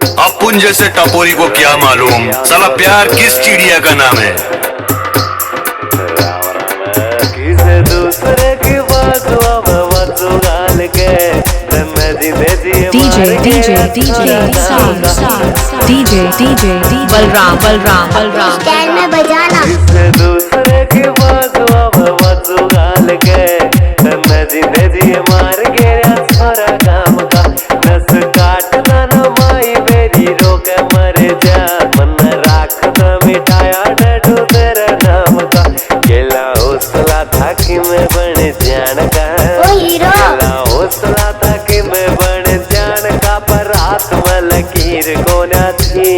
अपुन जैसे टपोरी को क्या मालूम साला प्यार किस चिड़िया का नाम है। किसे दूसरे की बातों में मत गाल के DJ बलराम स्टैंड में बजाना। किसे दूसरे की बातों में मत गाल के जी मार गया सारा काम का नस काटना न माई मेरी रोक मर जा मन राख न मिटाया डू तेरे नाम का केला हौसला था कि मैं बन जान का केला हौसला था कि मैं बन जान का पर हाथ में लकीर को न थी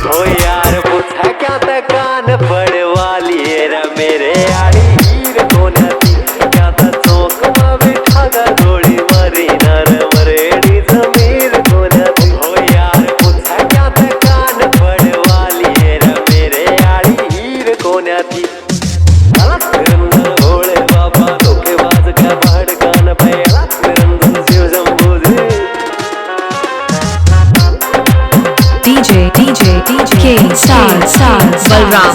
हो यार पूछा क्या था कान पड़ वाली है मेरे आड़ी हीर को न थी क्या था चौक में बिठा दा थोड़ी मरी नर मरेड़ी जमीर को न थी हो यार पूछा क्या था कान पड़ वाली है मेरे आड़ी हीर को न थी भोले बाबा धोखेबाज का पहाड़ कान पहला निरंजन शिव शंभू DJ बलराम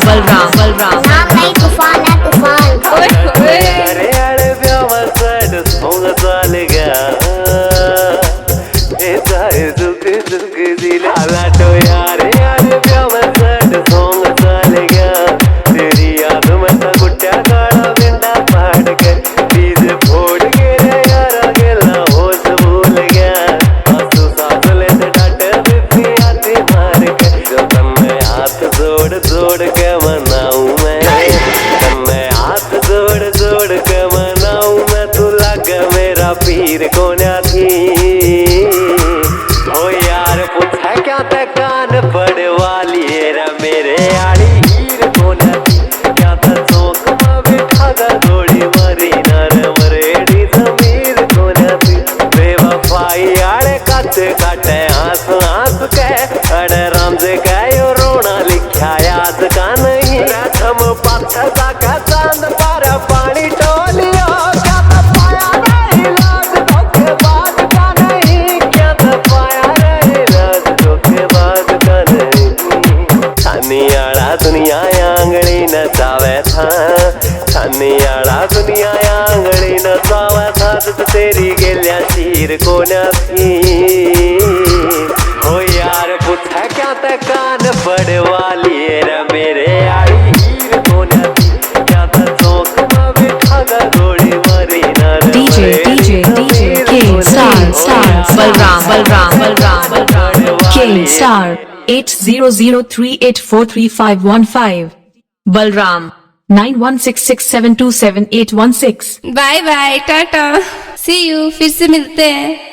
नाम नहीं तूफान है तूफान। अरे अरे प्यार सड सोंग साल गया ए चाहे दुख दुख दिल आला तो यार यार प्यार सड सोंग साल गया तेरी याद में था गुट्टा काला बिंदा फाड़ के बीज फोड़ के यार गेला होश भूल गया आंसू सांस लेते डांटे बिपी आती मार के जो तन्ने हाथ जोड़ जोड़ के मनाऊं मैं तन्ने हाथ जोड़ जोड़ के मनाऊं मैं तू लग मेरा पीर को न थी हो यार पूछा क्या था कान पड़ वाली है मेरे आड़ी हीर को न थी क्या था चौक में बिठा दा थोड़ी मरी नर मरेड़ी जमीर को न थी बेवफाई आड़े काटे काटे आंस आंस के अड़े राम से गयो रोना लिखा याद का नहीं प्रथम पत्थर का चांद पर पानी टोलियो क्या था पाया नहीं लाज धोखेबाज का नहीं क्या था पाया नहीं लाज धोखेबाज का नहीं छानियाड़ा दुनिया आंगड़ी न चावे था छानियाड़ा दुनिया आंगड़ी न चावे था तो तेरी गेलिया चीर को न थी हो यार पूछा क्या था कान पड़ वाली है मेरे आड़ी हीर को न थी क्या था चौक में बिठा दा थोड़ी मरी नर DJ Balram K 8003843515 Balram 9166727816। Bye bye tata see you फिर से मिलते हैं।